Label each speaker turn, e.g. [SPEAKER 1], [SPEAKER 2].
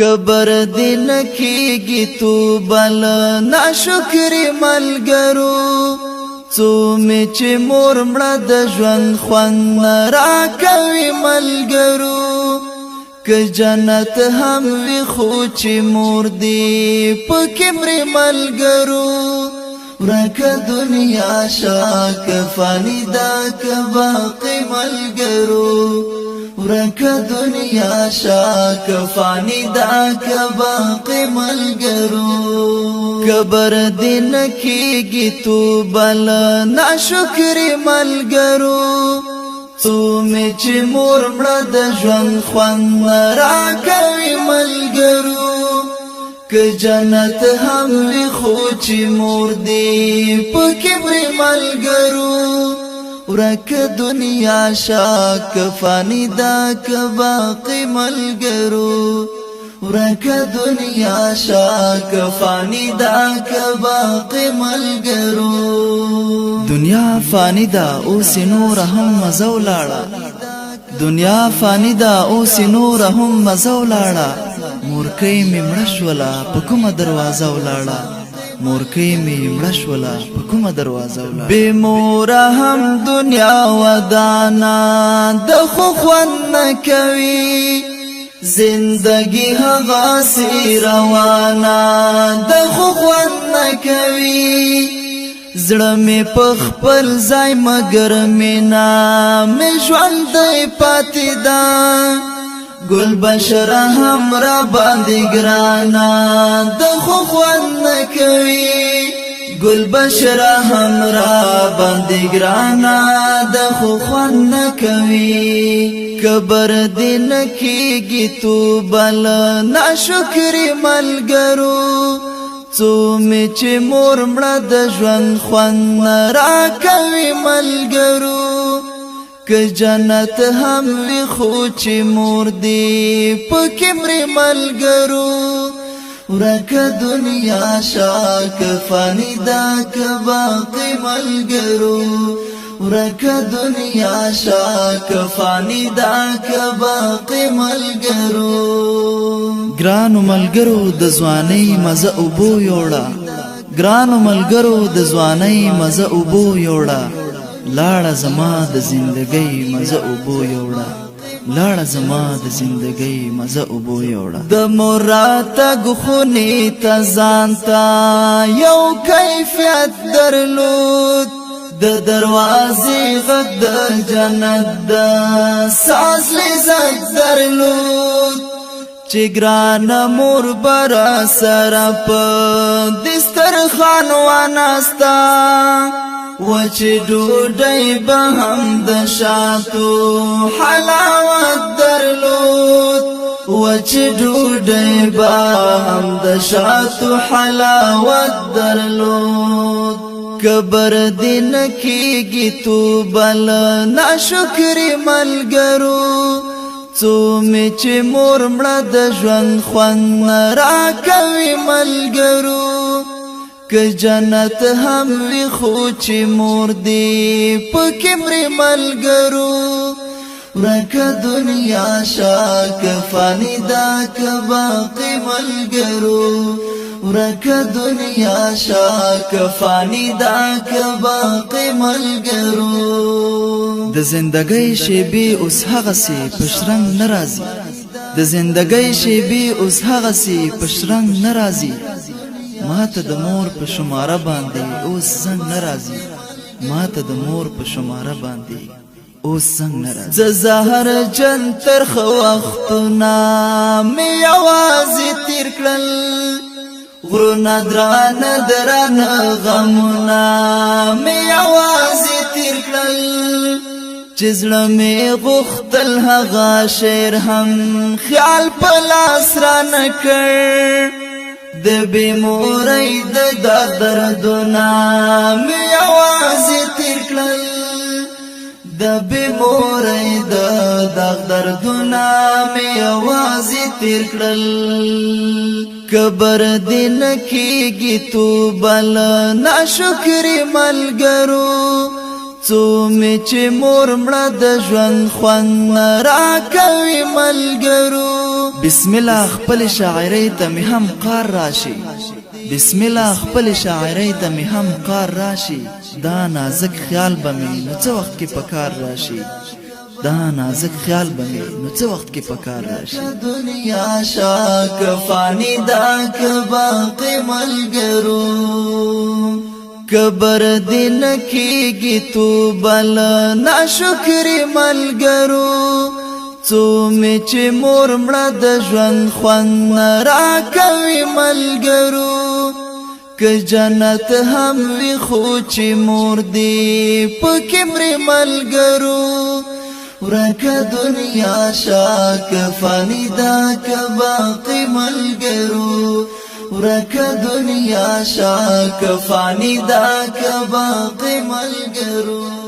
[SPEAKER 1] کبر دین کیږي تو بل ناشکری ملګرو څو می چې مور مړه د ژوند خوند را کوي ملګرو که جنت هم وي خو چې مور دی پکې مري ملګرو ورکه دنیا شاک فانی دا که باقی ملګرو ورکه دنیا شاک فانی دا که باقی ملګرو کبر دین کیږي تو بل ناشکری ملګرو څو می چې مور مړه د ژوند خوند را کوي ملګرو که جنت هم وي خو چې مور دی پکې مري ملګرو ورکه دنیا شاک فانی دا که باقی ملګرو ورکه دنیا شاک فانی دا که باقی ملګرو دنیا فانی دا اوس نور هم مزو لاړه دنیا فانی دا اوس نور هم مزو لاړه مورکۍ می مړه شوله په کومه دروازه ولاړه مورکۍ می مړه شوله په کومه دروازه ولاړه بې موره هم دنیا ودانه د خو خوند نه کوي زندگی هغاسې روانه د خو خوند نه کوي زړه مې په خپل ځای مګر مینا مې ژوندی پاتې ده گل بشره هم را باندې ګرانا د خو خوند نه کوي گل بشره هم را باندې ګرانا د خو خوند نه کوي کبر دین کیږي تو بل ناشکری ملګرو څو می چې مور مړه د ژوند خوند را کوي ملګرو که جنت هم وي خو چې مور دی پکې مري ملګرو ورکه دنیا شاک فانی دا که باقی ملګرو ورکه دنیا شاک فانی دا که باقی ملګرو ګرانو ملګرو د ځوانۍ مزه اوبو یوړه ګرانو ملګرو د ځوانۍ مزه اوبو یوړه لاړه زما د زندګۍ مزه اوبو یوړه لاړه زما د زندګۍ مزه اوبو یوړه د مراتګ خونې ته ځان ته یو کیفیت درلود د دروازې غږ د جنت د ساز لذت درلود چې ګرانه مور برا سره په دسترخوان وناسته وچ ډوډۍ به هم د شاتو حلاوت درلود وچ ډوډۍ به هم د شاتو حلاوت درلود کبر دین کیږي تو بل ناشکری ملګرو څو می چې مور مړه د ژوند خوند را کوي ملګرو که جنت هم وي خو چې مور دی پکې مري ملګرو ورکه دنیا شاک فانی دا که باقی ملګرو ورکه دنیا شاک فانی دا که باقی ملګرو د زندګۍ شیبې اوس هغسې په شرنګ نه راځي د زندګۍ شیبې اوس هغسې په شرنګ نه راځي ماته د مور په شماره باندې اوس زنګ نه راځي ماته د مور په شماره باندې اوس زنګ نه راځي زه زهر جن ترخ وختونه مې یوازې تیر کړل غرونه درانه درانه غمونه مې یوازې تیر کړل چې زړه مې غوښتل هغه شعر هم خیال په لاس رانه کړ د بې مورۍ د دردونه مې یوازې تیر کړل د بې مورۍ د دردونه مې یوازې تیر کړل کبر دین کیږي تو بل ناشکری ملګرو څو می چې مور مړه د ژوند خوند را کوي ملګرو بسم الله خپل شاعرۍ ته می هم قار راشي بسم الله خپل شاعرۍ ته می هم قار راشي دا نازک خیال به می نو څه وخت کې پکار راشي دا نازک خیال به می نو څه وخت کې پکار راشي دنیا شاک فانی دا که باقی ملګرو کبر دین کیږي تو بل ناشکری ملګرو څو می چې مور مړه د ژوند خوند را کوي ملګرو که جنت هم وي خو چې مور دی پکې مري ملګرو ورکه دنیا شاک فانی دا که باقی ملګرو ورکه دنیا شاک فانی دا که باقی ملګرو